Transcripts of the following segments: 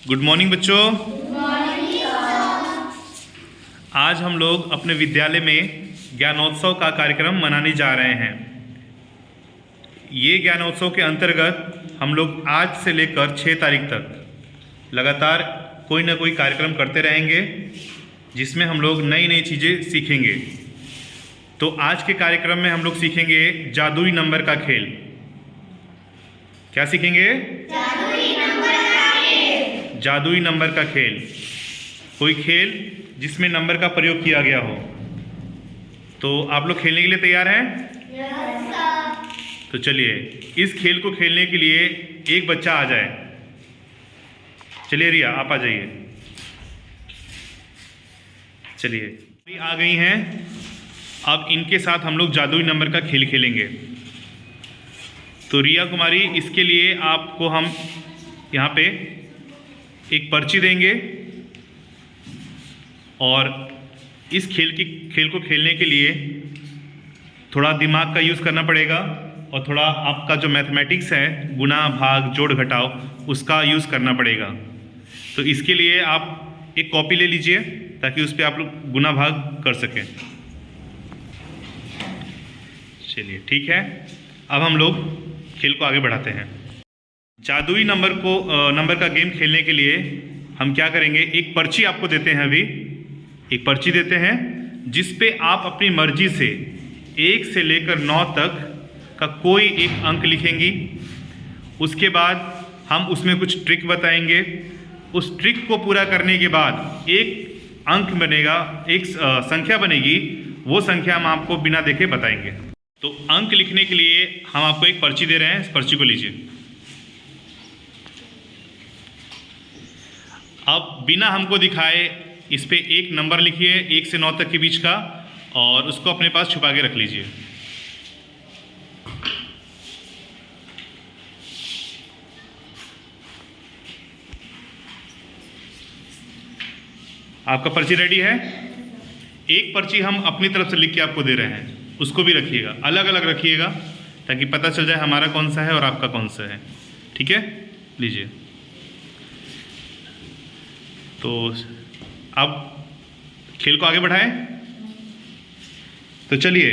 Good morning बच्चों। आज हम लोग अपने विद्यालय में ज्ञानोत्सव का कार्यक्रम मनाने जा रहे हैं। ये ज्ञानोत्सव के अंतर्गत हम लोग आज से लेकर 6 तारीख तक लगातार कोई ना कोई कार्यक्रम करते रहेंगे, जिसमें हम लोग नई नई चीज़ें सीखेंगे। तो आज के कार्यक्रम में हम लोग सीखेंगे जादुई नंबर का खेल। क्या सीखेंगे? जादुई नंबर का खेल। कोई खेल जिसमें नंबर का प्रयोग किया गया हो। तो आप लोग खेलने के लिए तैयार हैं? तो चलिए इस खेल को खेलने के लिए एक बच्चा आ जाए। चलिए रिया, आप आ जाइए। चलिए आ गई हैं। अब इनके साथ हम लोग जादुई नंबर का खेल खेलेंगे। तो रिया कुमारी, इसके लिए आपको हम यहाँ पे एक पर्ची देंगे और इस खेल को खेलने के लिए थोड़ा दिमाग का यूज़ करना पड़ेगा और थोड़ा आपका जो मैथमेटिक्स है, गुणा भाग जोड़ घटाव, उसका यूज़ करना पड़ेगा। तो इसके लिए आप एक कॉपी ले लीजिए ताकि उस पर आप लोग गुणा भाग कर सकें। चलिए ठीक है, अब हम लोग खेल को आगे बढ़ाते हैं। जादुई नंबर का गेम खेलने के लिए हम क्या करेंगे, एक पर्ची आपको देते हैं। अभी एक पर्ची देते हैं जिस पे आप अपनी मर्जी से 1 से लेकर 9 तक का कोई एक अंक लिखेंगी। उसके बाद हम उसमें कुछ ट्रिक बताएंगे। उस ट्रिक को पूरा करने के बाद एक अंक बनेगा, एक संख्या बनेगी। वो संख्या हम आपको बिना देखे बताएंगे। तो अंक लिखने के लिए हम आपको एक पर्ची दे रहे हैं। इस पर्ची को लीजिए। अब बिना हमको दिखाए इस पे एक नंबर लिखिए 1 से 9 तक के बीच का, और उसको अपने पास छुपा के रख लीजिए। आपका पर्ची रेडी है? एक पर्ची हम अपनी तरफ से लिख के आपको दे रहे हैं, उसको भी रखिएगा, अलग अलग रखिएगा ताकि पता चल जाए हमारा कौन सा है और आपका कौन सा है। ठीक है, लीजिए। तो अब खेल को आगे बढ़ाएं। तो चलिए,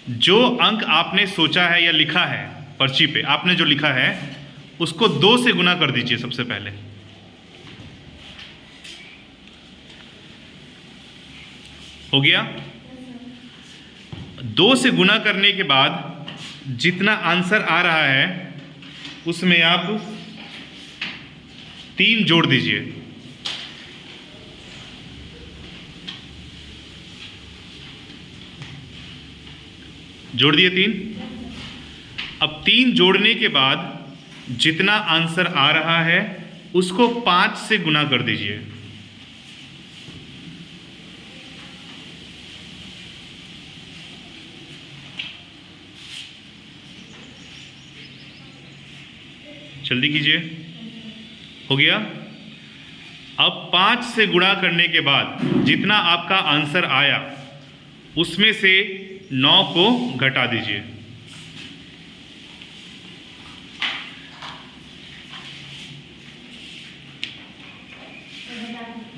जो अंक आपने सोचा है या लिखा है पर्ची पे, आपने जो लिखा है उसको 2 से गुना कर दीजिए। सबसे पहले हो गया। 2 से गुना करने के बाद जितना आंसर आ रहा है उसमें आप 3 जोड़ दीजिए। जोड़ दिए 3। अब 3 जोड़ने के बाद जितना आंसर आ रहा है उसको 5 से गुना कर दीजिए। जल्दी कीजिए। हो गया। अब 5 से गुणा करने के बाद जितना आपका आंसर आया उसमें से 9 को घटा दीजिए।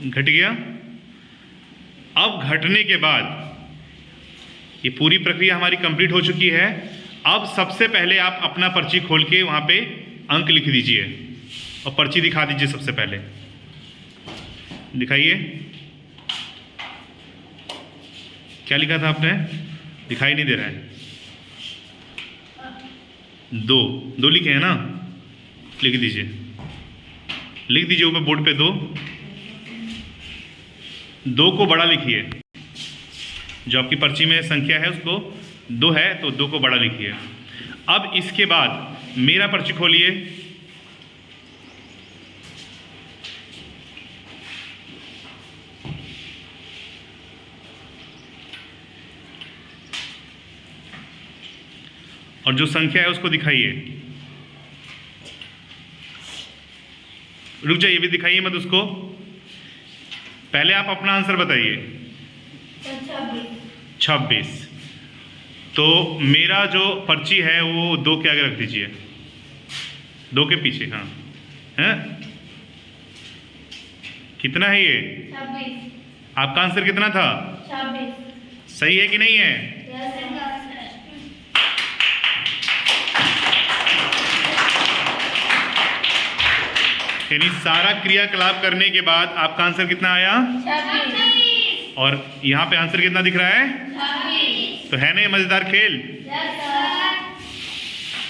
घट गया। अब घटने के बाद ये पूरी प्रक्रिया हमारी कंप्लीट हो चुकी है। अब सबसे पहले आप अपना पर्ची खोल के वहां पे अंक लिख दीजिए और पर्ची दिखा दीजिए। सबसे पहले दिखाइए, क्या लिखा था आपने? दिखाई नहीं दे रहा है। 2 लिखे हैं ना? लिख दीजिए, लिख दीजिए ऊपर बोर्ड पे 2 को बड़ा लिखिए। जो आपकी पर्ची में संख्या है उसको 2 है तो 2 को बड़ा लिखिए। अब इसके बाद मेरा पर्ची खोलिए। और जो संख्या है उसको दिखाइए। रुक जाइए, भी दिखाइए मत उसको। पहले आप अपना आंसर बताइए। 26। तो मेरा जो पर्ची है वो 2 के आगे रख दीजिए, 2 के पीछे। हाँ है, कितना है ये? 26। आपका आंसर कितना था? 26। सही है कि नहीं है? यानी सारा क्रियाकलाप करने के बाद आपका आंसर कितना आया? 26। और यहाँ पे आंसर कितना दिख रहा है? 26। तो है ना ये मजेदार खेल? Yes sir.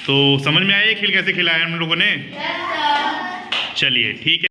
तो समझ में आया ये खेल कैसे खेला है हम लोगों ने? Yes sir. चलिए ठीक है।